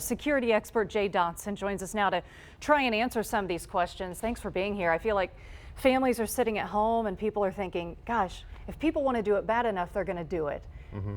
security expert Jay Dotson joins us now to try and answer some of these questions. Thanks for being here. I feel like families are sitting at home and people are thinking, gosh, if people want to do it bad enough, they're going to do it.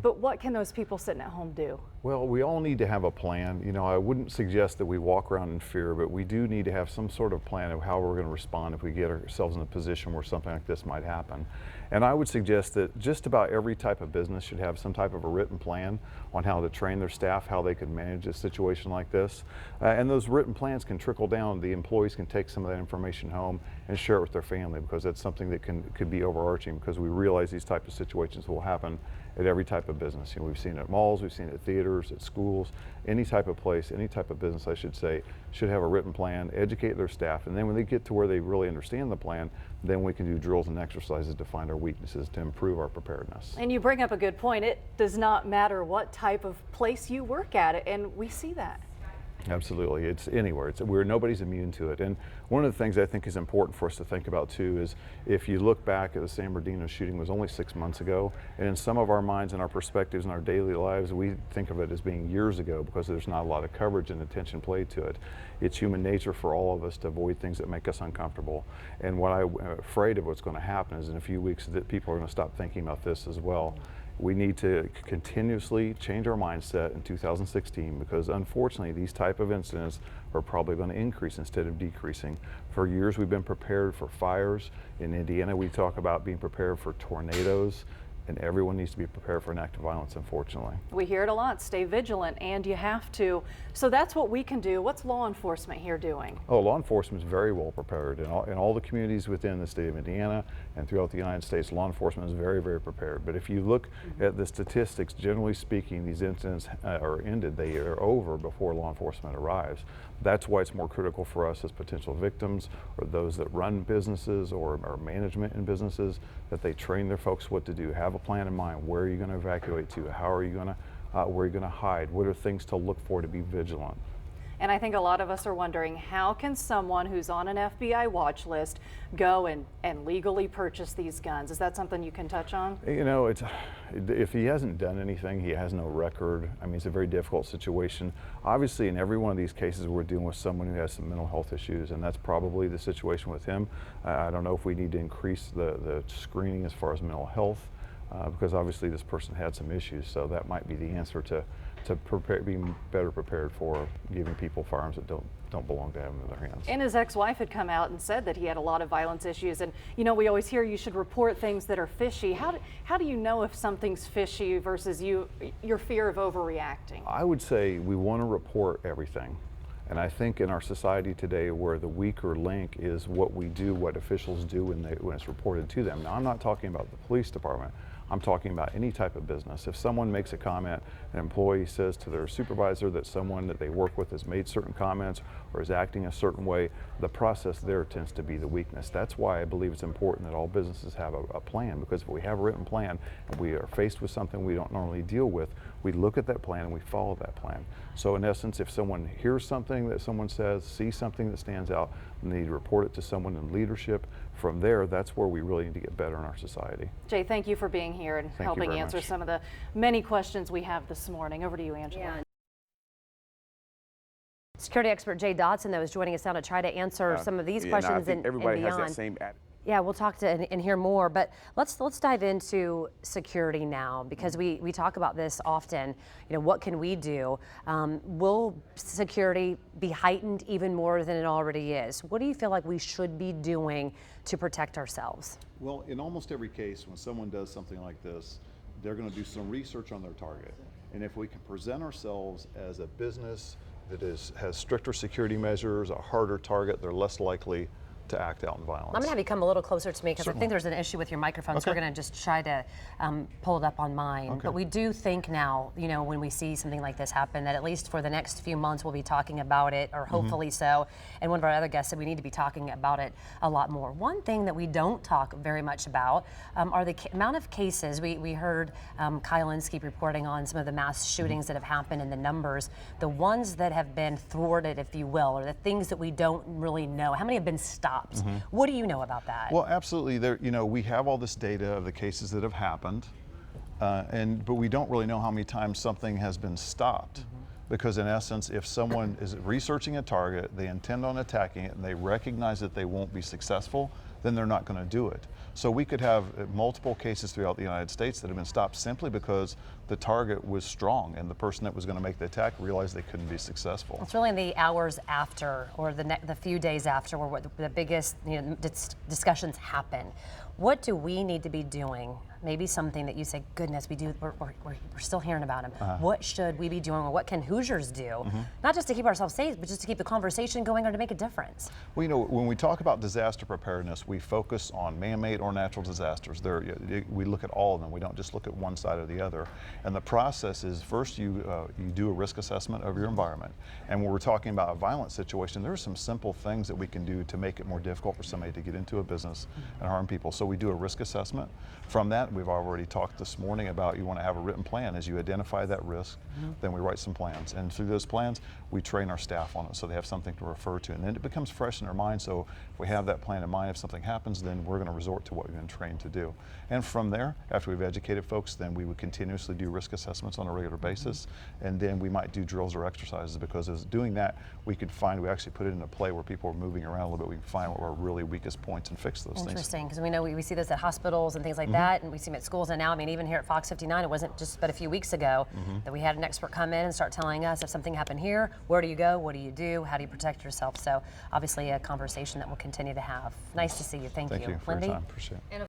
But what can those people sitting at home do? Well, we all need to have a plan. You know, I wouldn't suggest that we walk around in fear, but we do need to have some sort of plan of how we're going to respond if we get ourselves in a position where something like this might happen. And I would suggest that just about every type of business should have some type of a written plan on how to train their staff, how they can manage a situation like this. And those written plans can trickle down. The employees can take some of that information home and share it with their family, because that's something that could be overarching, because we realize these types of situations will happen at every type of business. You know, we've seen it at malls, we've seen it at theaters, at schools, any type of place, any type of business, I should say, should have a written plan, educate their staff, and then when they get to where they really understand the plan, then we can do drills and exercises to find our weaknesses to improve our preparedness. And you bring up a good point. It does not matter what type of place you work at, and we see that. Absolutely, it's anywhere. Nobody's immune to it. And one of the things I think is important for us to think about too is, if you look back at the San Bernardino shooting was only 6 months ago, and in some of our minds and our perspectives in our daily lives, we think of it as being years ago because there's not a lot of coverage and attention played to it. It's human nature for all of us to avoid things that make us uncomfortable. And what I'm afraid of what's going to happen is in a few weeks that people are going to stop thinking about this as well. We need to continuously change our mindset in 2016, because unfortunately these type of incidents are probably going to increase instead of decreasing. For years we've been prepared for fires. In Indiana we talk about being prepared for tornadoes, and everyone needs to be prepared for an act of violence, unfortunately. We hear it a lot, stay vigilant, and you have to. So that's what we can do. What's law enforcement here doing? Oh, law enforcement is very well prepared. In all the communities within the state of Indiana and throughout the United States, law enforcement is very, very prepared. But if you look at the statistics, generally speaking, these incidents are ended, they are over before law enforcement arrives. That's why it's more critical for us as potential victims, or those that run businesses or management in businesses, that they train their folks what to do. Have a plan in mind. Where are you going to evacuate to? How are you going to, where are you going to hide? What are things to look for to be vigilant? And I think a lot of us are wondering, how can someone who's on an FBI watch list go and legally purchase these guns? Is that something you can touch on? You know, if he hasn't done anything, he has no record. I mean, it's a very difficult situation. Obviously, in every one of these cases, we're dealing with someone who has some mental health issues, and that's probably the situation with him. I don't know if we need to increase the screening as far as mental health, because obviously this person had some issues, so that might be the answer to being better prepared for giving people firearms that don't belong to have in their hands. And his ex-wife had come out and said that he had a lot of violence issues, and you know, we always hear you should report things that are fishy. How do you know if something's fishy versus your fear of overreacting? I would say we want to report everything. And I think in our society today, where the weaker link is what we do, what officials do when it's reported to them. Now, I'm not talking about the police department. I'm talking about any type of business. If someone makes a comment, an employee says to their supervisor that someone that they work with has made certain comments or is acting a certain way, the process there tends to be the weakness. That's why I believe it's important that all businesses have a plan, because if we have a written plan and we are faced with something we don't normally deal with, we look at that plan and we follow that plan. So in essence, if someone hears something that someone says, sees something that stands out, they need to report it to someone in leadership. From there, that's where we really need to get better in our society. Jay, thank you for being here and helping answer some of the many questions we have this morning. Over to you, Angela. Yeah. Security expert Jay Dotson, though, is joining us now to try to answer some of these questions and everybody beyond. has that same attitude. Yeah, we'll talk to and hear more, but let's dive into security now, because we talk about this often. You know, what can we do? Will security be heightened even more than it already is? What do you feel like we should be doing to protect ourselves? Well, in almost every case, when someone does something like this, they're going to do some research on their target. And if we can present ourselves as a business that has stricter security measures, a harder target, they're less likely to act out in violence. I'm going to have you come a little closer to me, because I think there's an issue with your microphone, so we're going to just try to pull it up on mine. But we do think now, you know, when we see something like this happen, that at least for the next few months we'll be talking about it, or hopefully so. And one of our other guests said we need to be talking about it a lot more. One thing that we don't talk very much about are the amount of cases. We heard Kyle Linsky reporting on some of the mass shootings that have happened, and the numbers, the ones that have been thwarted, if you will, or the things that we don't really know. How many have been stopped? What do you know about that? Well, absolutely. You know, we have all this data of the cases that have happened, but we don't really know how many times something has been stopped. Because in essence, if someone is researching a target, they intend on attacking it, and they recognize that they won't be successful, then they're not going to do it. So we could have multiple cases throughout the United States that have been stopped simply because the target was strong and the person that was going to make the attack realized they couldn't be successful. It's really in the hours after, or the few days after, where the biggest discussions happen. What do we need to be doing? Maybe something that you say, goodness, we're still hearing about them. What should we be doing, or what can Hoosiers do? Not just to keep ourselves safe, but just to keep the conversation going or to make a difference. Well, you know, when we talk about disaster preparedness, we focus on man-made or natural disasters. We look at all of them. We don't just look at one side or the other. And the process is, first you do a risk assessment of your environment. And when we're talking about a violent situation, there are some simple things that we can do to make it more difficult for somebody to get into a business and harm people. So we do a risk assessment. From that, we've already talked this morning about you want to have a written plan. As you identify that risk, then we write some plans. And through those plans, we train our staff on it so they have something to refer to. And then it becomes fresh in their mind. So if we have that plan in mind, if something happens, then we're going to resort to what we've been trained to do. And from there, after we've educated folks, then we would continuously do risk assessments on a regular basis. And then we might do drills or exercises, because as doing that, we actually put it into play where people are moving around a little bit. We can find what our really weakest points and fix those things. Interesting, because we know we see this at hospitals and things like that, and we see them at schools. And now, I mean, even here at Fox 59, it wasn't just but a few weeks ago that we had an expert come in and start telling us if something happened here, where do you go, what do you do, how do you protect yourself? So obviously a conversation that we'll continue to have. Nice to see you. Thank you. Thank you for your Lindy? time. Appreciate it.